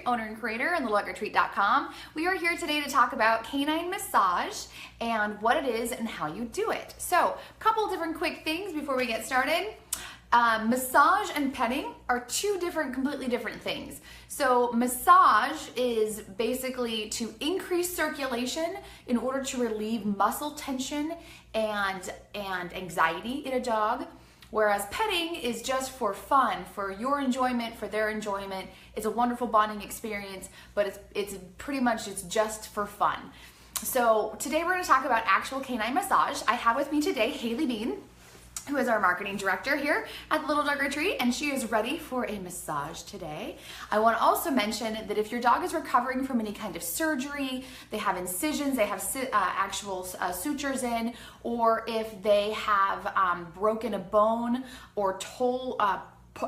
owner and creator on littledogretreat.com. We are here today to talk about canine massage and what it is and how you do it. So, a couple different quick things before we get started. Massage and petting are two completely different things. So massage is basically to increase circulation in order to relieve muscle tension and anxiety in a dog. Whereas petting is just for fun, for your enjoyment, for their enjoyment. It's a wonderful bonding experience, but it's pretty much just for fun. So today we're going to talk about actual canine massage. I have with me today Haley Bean, who is our marketing director here at the Little Dog Retreat, and she is ready for a massage today. I want to also mention that if your dog is recovering from any kind of surgery, they have incisions, they have actual sutures in, or if they have broken a bone or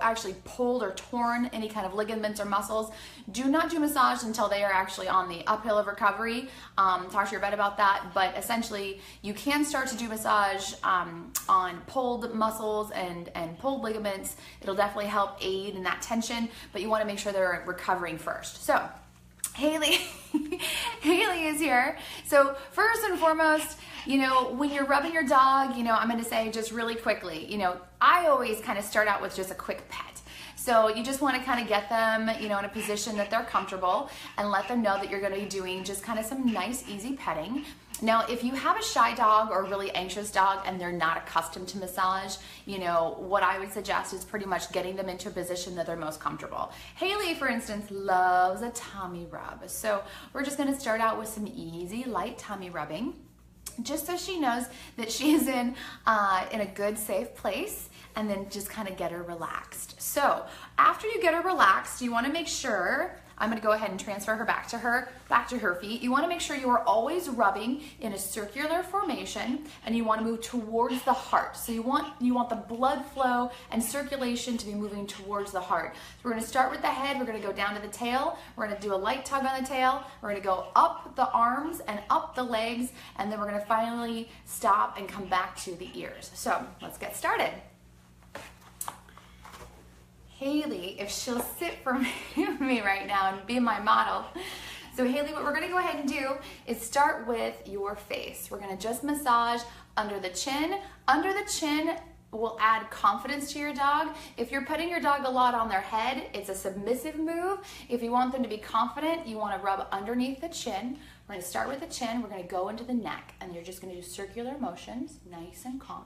actually pulled or torn any kind of ligaments or muscles, do not do massage until they are actually on the uphill of recovery. Talk to your vet about that, but essentially you can start to do massage on pulled muscles and pulled ligaments. It'll definitely help aid in that tension, but you want to make sure they're recovering first. So Haley is here. So first and foremost, when you're rubbing your dog, I'm going to say just really quickly, I always kind of start out with just a quick pet. So you just want to kind of get them, in a position that they're comfortable and let them know that you're going to be doing just kind of some nice, easy petting. Now, if you have a shy dog or a really anxious dog and they're not accustomed to massage, what I would suggest is pretty much getting them into a position that they're most comfortable. Haley, for instance, loves a tummy rub. So we're just going to start out with some easy, light tummy rubbing, just so she knows that she is in a good, safe place, and then just kind of get her relaxed. So after you get her relaxed, you want to make sure, I'm going to go ahead and transfer her back to her feet. You want to make sure you are always rubbing in a circular formation, and you want to move towards the heart. So you want the blood flow and circulation to be moving towards the heart. So we're going to start with the head. We're going to go down to the tail. We're going to do a light tug on the tail. We're going to go up the arms and up the legs, and then we're going to finally stop and come back to the ears. So let's get started. Haley, if she'll sit for me right now and be my model. So Haley, what we're gonna go ahead and do is start with your face. We're gonna just massage under the chin. Under the chin will add confidence to your dog. If you're putting your dog a lot on their head, it's a submissive move. If you want them to be confident, you wanna rub underneath the chin. We're gonna start with the chin, we're gonna go into the neck, and you're just gonna do circular motions, nice and calm.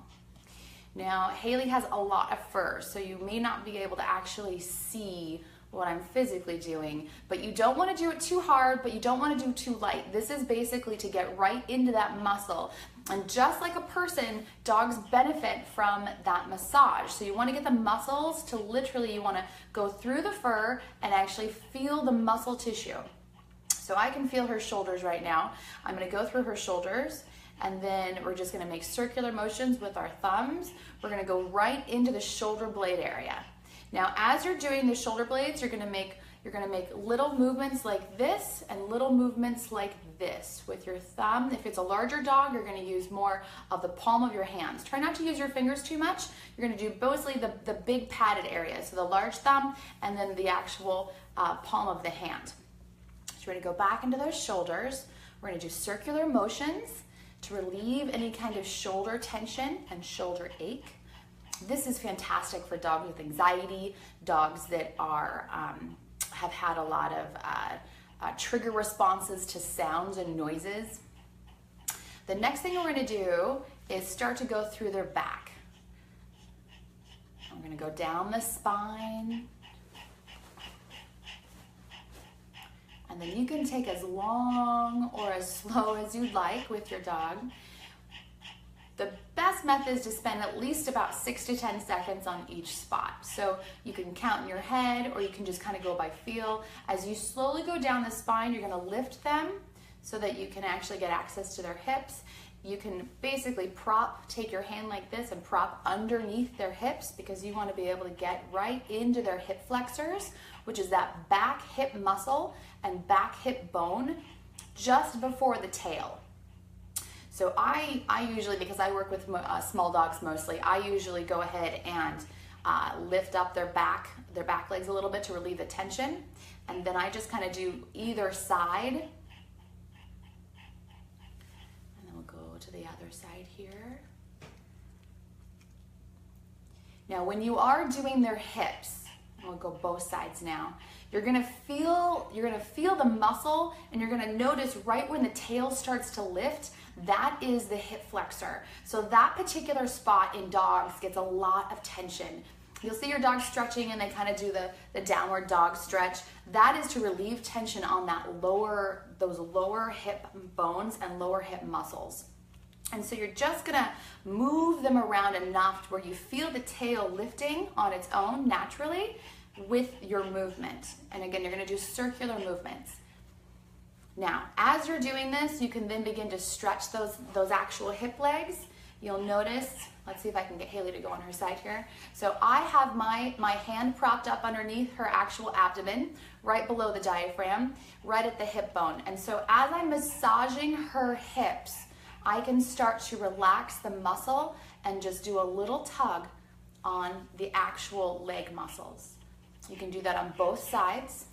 Now, Haley has a lot of fur, so you may not be able to actually see what I'm physically doing, but you don't want to do it too hard, but you don't want to do too light. This is basically to get right into that muscle. And just like a person, dogs benefit from that massage. So you want to get the muscles to literally, you want to go through the fur and actually feel the muscle tissue. So I can feel her shoulders right now. I'm going to go through her shoulders, and then we're just going to make circular motions with our thumbs. We're going to go right into the shoulder blade area. Now, as you're doing the shoulder blades, you're going to make little movements like this and little movements like this with your thumb. If it's a larger dog, you're going to use more of the palm of your hands. Try not to use your fingers too much. You're going to do mostly the big padded area, so the large thumb and then the actual palm of the hand. So we're going to go back into those shoulders. We're going to do circular motions to relieve any kind of shoulder tension and shoulder ache. This is fantastic for dogs with anxiety, dogs that have had a lot of trigger responses to sounds and noises. The next thing we're going to do is start to go through their back. I'm going to go down the spine. And then you can take as long or as slow as you'd like with your dog. The best method is to spend at least about 6 to 10 seconds on each spot. So you can count in your head, or you can just kind of go by feel. As you slowly go down the spine, you're going to lift them so that you can actually get access to their hips. You can basically take your hand like this and prop underneath their hips, because you want to be able to get right into their hip flexors, which is that back hip muscle and back hip bone just before the tail. So I usually, because I work with small dogs mostly, I usually go ahead and lift up their back legs a little bit to relieve the tension. And then I just kind of do either side. And then we'll go to the other side here. Now, when you are doing their hips, we'll go both sides now. You're gonna feel the muscle, and you're gonna notice right when the tail starts to lift, that is the hip flexor. So that particular spot in dogs gets a lot of tension. You'll see your dog stretching and they kind of do the downward dog stretch. That is to relieve tension on those lower hip bones and lower hip muscles. And so you're just gonna move them around enough where you feel the tail lifting on its own naturally with your movement. And again, you're gonna do circular movements. Now, as you're doing this, you can then begin to stretch those actual hip legs. You'll notice, let's see if I can get Haley to go on her side here. So I have my hand propped up underneath her actual abdomen, right below the diaphragm, right at the hip bone. And so as I'm massaging her hips, I can start to relax the muscle and just do a little tug on the actual leg muscles. You can do that on both sides.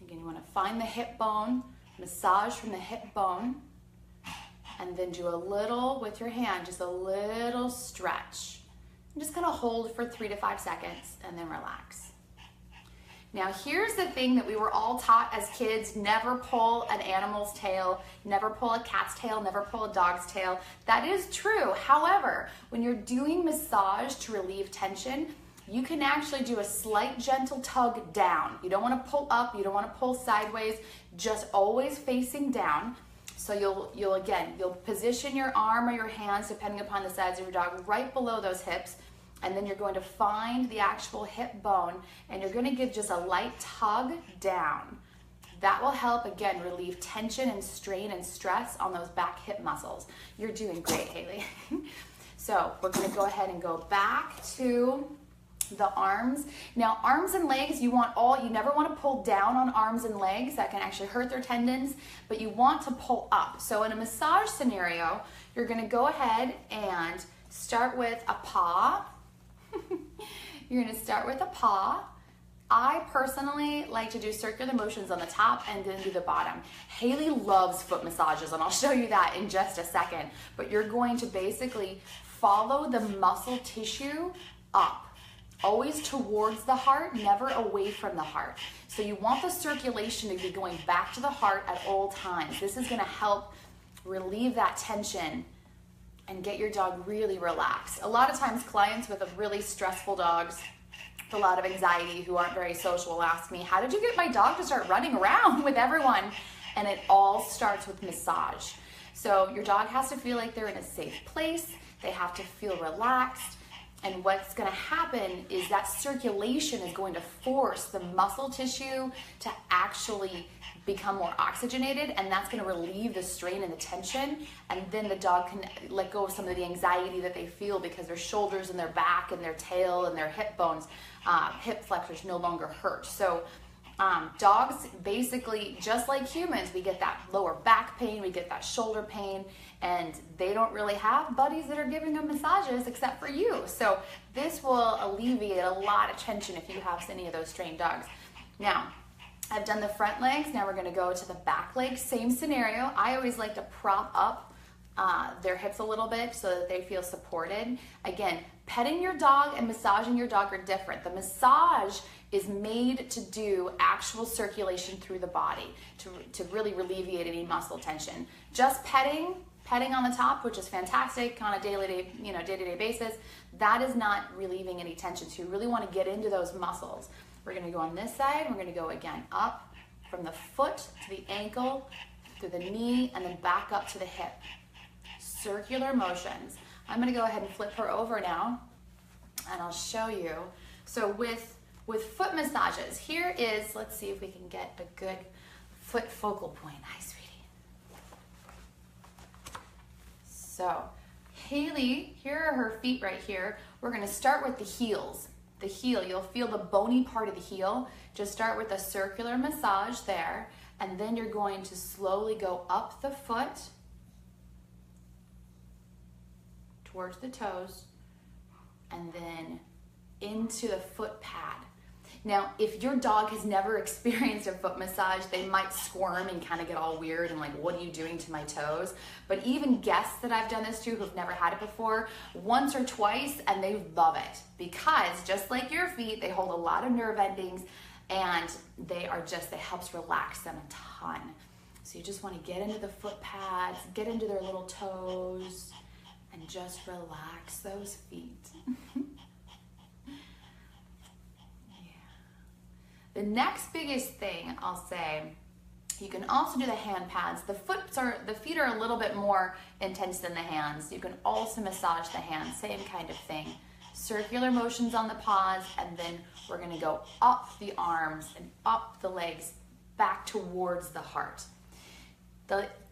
Again, you want to find the hip bone, massage from the hip bone, and then do a little with your hand, just a little stretch. I'm just gonna hold for 3 to 5 seconds and then relax. Now here's the thing that we were all taught as kids: never pull an animal's tail, never pull a cat's tail, never pull a dog's tail. That is true. However, when you're doing massage to relieve tension, you can actually do a slight gentle tug down. You don't want to pull up, you don't want to pull sideways, just always facing down. So you'll position your arm or your hands, depending upon the size of your dog, right below those hips. And then you're going to find the actual hip bone and you're going to give just a light tug down. That will help, again, relieve tension and strain and stress on those back hip muscles. You're doing great, Haley. So we're going to go ahead and go back to the arms. Now, arms and legs, you never want to pull down on arms and legs. That can actually hurt their tendons, but you want to pull up. So in a massage scenario, you're going to go ahead and start with a paw. You're going to start with a paw. I personally like to do circular motions on the top and then do the bottom. Haley loves foot massages, and I'll show you that in just a second. But you're going to basically follow the muscle tissue up, always towards the heart, never away from the heart. So you want the circulation to be going back to the heart at all times. This is going to help relieve that tension and get your dog really relaxed. A lot of times clients with really stressful dogs, with a lot of anxiety, who aren't very social, will ask me, how did you get my dog to start running around with everyone? And it all starts with massage. So your dog has to feel like they're in a safe place. They have to feel relaxed. And what's going to happen is that circulation is going to force the muscle tissue to actually become more oxygenated, and that's going to relieve the strain and the tension, and then the dog can let go of some of the anxiety that they feel because their shoulders and their back and their tail and their hip bones, hip flexors no longer hurt. So dogs, basically, just like humans, we get that lower back pain, we get that shoulder pain, and they don't really have buddies that are giving them massages except for you. So this will alleviate a lot of tension if you have any of those strained dogs. Now, I've done the front legs. Now we're going to go to the back legs. Same scenario. I always like to prop up their hips a little bit so that they feel supported. Again, petting your dog and massaging your dog are different. The massage is made to do actual circulation through the body to really alleviate any muscle tension. Just petting on the top, which is fantastic on a day-to-day basis, that is not relieving any tension. So you really want to get into those muscles. We're going to go on this side. We're going to go again up from the foot to the ankle, through the knee, and then back up to the hip. Circular motions. I'm going to go ahead and flip her over now, and I'll show you. So with foot massages, here is, let's see if we can get a good foot focal point. Hi, sweetie. So Haley, here are her feet right here. We're going to start with the heels. The heel, you'll feel the bony part of the heel. Just start with a circular massage there, and then you're going to slowly go up the foot towards the toes, and then into the foot pad. Now, if your dog has never experienced a foot massage, they might squirm and kind of get all weird and like, what are you doing to my toes? But even guests that I've done this to who've never had it before, once or twice, and they love it, because just like your feet, they hold a lot of nerve endings, and they helps relax them a ton. So you just want to get into the foot pads, get into their little toes, and just relax those feet. The next biggest thing I'll say, you can also do the hand pads. The feet are a little bit more intense than the hands. You can also massage the hands, same kind of thing. Circular motions on the paws, and then we're gonna go up the arms and up the legs, back towards the heart.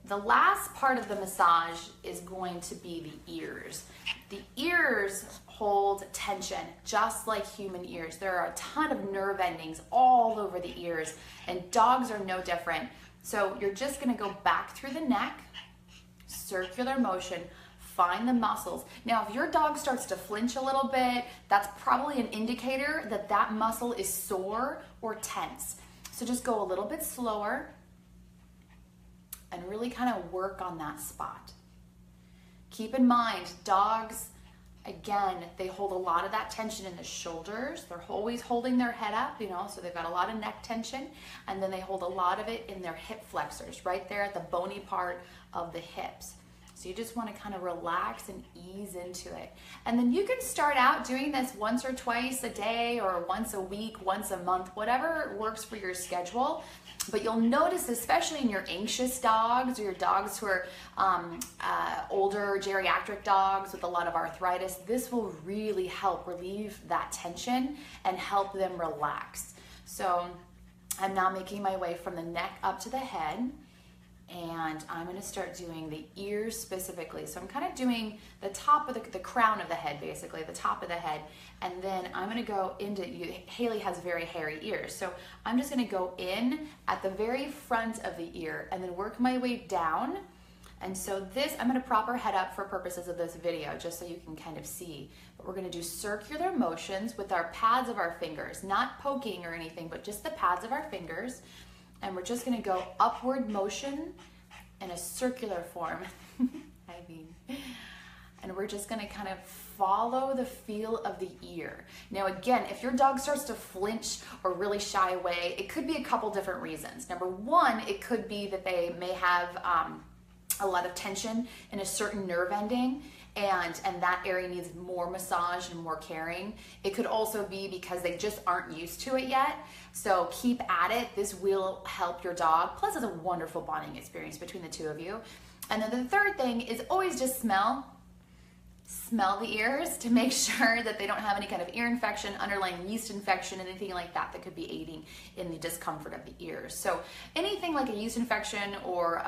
The last part of the massage is going to be the ears. The ears hold tension just like human ears. There are a ton of nerve endings all over the ears, and dogs are no different. So you're just gonna go back through the neck, circular motion, find the muscles. Now, if your dog starts to flinch a little bit, that's probably an indicator that that muscle is sore or tense. So just go a little bit slower and really kind of work on that spot. Keep in mind, dogs, again, they hold a lot of that tension in the shoulders. They're always holding their head up, you know, so they've got a lot of neck tension, and then they hold a lot of it in their hip flexors, right there at the bony part of the hips. So you just want to kind of relax and ease into it. And then you can start out doing this once or twice a day, or once a week, once a month, whatever works for your schedule. But you'll notice, especially in your anxious dogs, or your dogs who are older geriatric dogs with a lot of arthritis, this will really help relieve that tension and help them relax. So I'm now making my way from the neck up to the head, and I'm going to start doing the ears specifically. So I'm kind of doing the top of the crown of the head, basically, the top of the head. And then I'm going to go into, Haley has very hairy ears. So I'm just going to go in at the very front of the ear and then work my way down. And so this, I'm going to prop her head up for purposes of this video, just so you can kind of see. But we're going to do circular motions with our pads of our fingers, not poking or anything, but just the pads of our fingers. And we're just going to go upward motion in a circular form. And we're just going to kind of follow the feel of the ear. Now again, if your dog starts to flinch or really shy away, it could be a couple different reasons. Number one, it could be that they may have a lot of tension in a certain nerve ending, and that area needs more massage and more caring. It could also be because they just aren't used to it yet. So keep at it. This will help your dog. Plus, it's a wonderful bonding experience between the two of you. And then the third thing is always just smell the ears to make sure that they don't have any kind of ear infection, underlying yeast infection, anything like that that could be aiding in the discomfort of the ears. So anything like a yeast infection or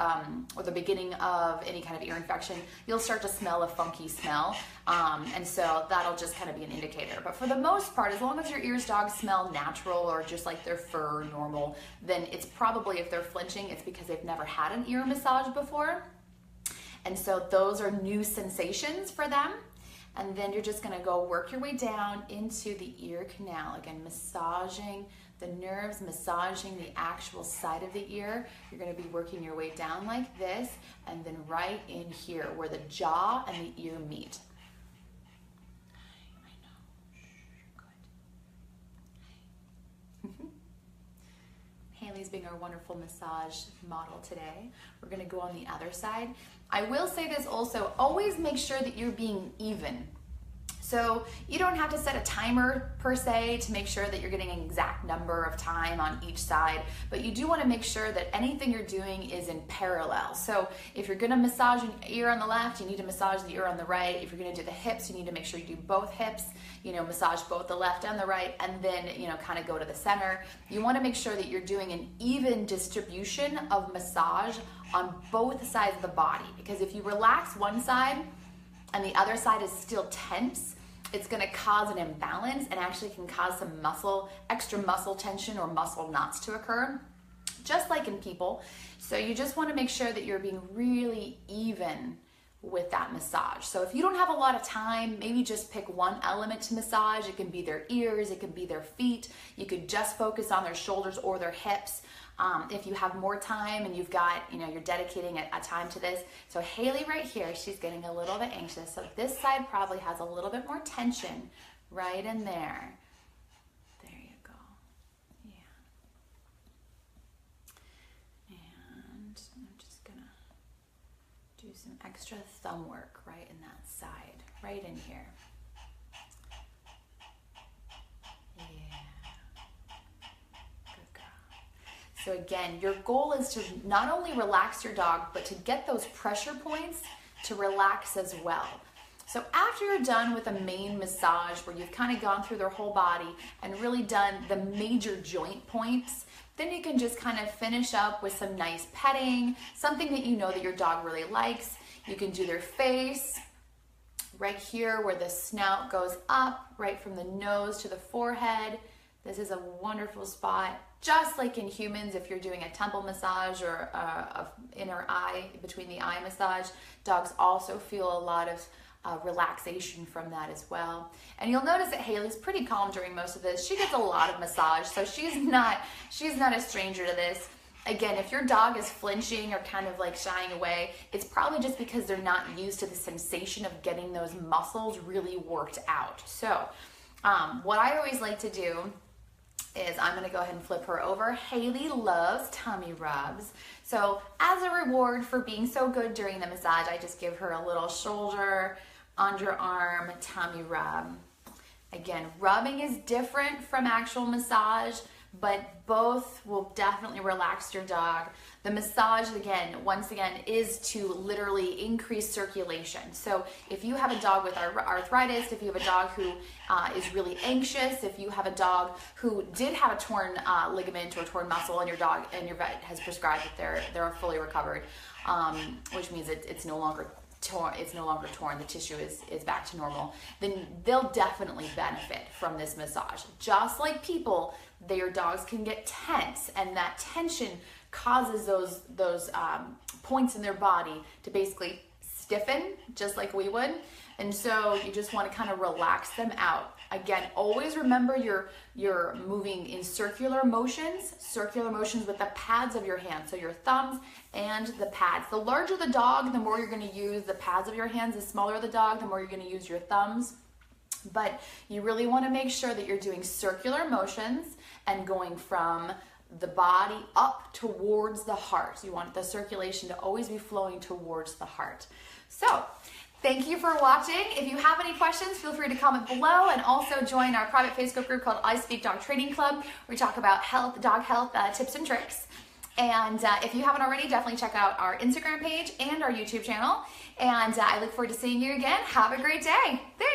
the beginning of any kind of ear infection, you'll start to smell a funky smell. And so that'll just kind of be an indicator. But for the most part, as long as your ears dogs smell natural or just like their fur normal, then it's probably, if they're flinching, it's because they've never had an ear massage before. And so those are new sensations for them. And then you're just gonna go work your way down into the ear canal. Again, massaging the nerves, massaging the actual side of the ear. You're gonna be working your way down like this, and then right in here where the jaw and the ear meet. Haley's being our wonderful massage model today. We're gonna go on the other side. I will say this also, always make sure that you're being even. So you don't have to set a timer per se to make sure that you're getting an exact number of time on each side, but you do want to make sure that anything you're doing is in parallel. So if you're going to massage an ear on the left, you need to massage the ear on the right. If you're going to do the hips, you need to make sure you do both hips, massage both the left and the right, and then, kind of go to the center. You want to make sure that you're doing an even distribution of massage on both sides of the body, because if you relax one side and the other side is still tense, it's going to cause an imbalance and actually can cause some extra muscle tension or muscle knots to occur, just like in people. So you just want to make sure that you're being really even with that massage. So if you don't have a lot of time, maybe just pick one element to massage. It can be their ears, it can be their feet. You could just focus on their shoulders or their hips. If you have more time and you've got, you're dedicating a time to this. So Haley right here, she's getting a little bit anxious. So this side probably has a little bit more tension right in there. There you go. Yeah. And I'm just gonna do some extra thumb work right in that side, right in here. So again, your goal is to not only relax your dog, but to get those pressure points to relax as well. So after you're done with a main massage where you've kind of gone through their whole body and really done the major joint points, then you can just kind of finish up with some nice petting, something that you know that your dog really likes. You can do their face, right here where the snout goes up, right from the nose to the forehead. This is a wonderful spot. Just like in humans, if you're doing a temple massage or a inner eye, between the eye massage, dogs also feel a lot of relaxation from that as well. And you'll notice that Haley's pretty calm during most of this. She gets a lot of massage, so she's not a stranger to this. Again, if your dog is flinching or kind of like shying away, it's probably just because they're not used to the sensation of getting those muscles really worked out. So what I always like to do is I'm gonna go ahead and flip her over. Haley loves tummy rubs. So as a reward for being so good during the massage, I just give her a little shoulder, underarm, tummy rub. Again, rubbing is different from actual massage, but both will definitely relax your dog. The massage, once again, is to literally increase circulation. So if you have a dog with arthritis, if you have a dog who is really anxious, if you have a dog who did have a torn ligament or torn muscle and your vet has prescribed that they're fully recovered, which means it's no longer torn, the tissue is back to normal, then they'll definitely benefit from this massage. Just like people, their dogs can get tense, and that tension causes those points in their body to basically stiffen, just like we would. And so you just want to kind of relax them out. Again, always remember you're moving in circular motions with the pads of your hands. So your thumbs and the pads. The larger the dog, the more you're going to use the pads of your hands. The smaller the dog, the more you're going to use your thumbs. But you really want to make sure that you're doing circular motions and going from the body up towards the heart. You want the circulation to always be flowing towards the heart. So, thank you for watching. If you have any questions, feel free to comment below, and also join our private Facebook group called I Speak Dog Training Club, where we talk about dog health tips and tricks. And if you haven't already, definitely check out our Instagram page and our YouTube channel. And I look forward to seeing you again. Have a great day. Thanks.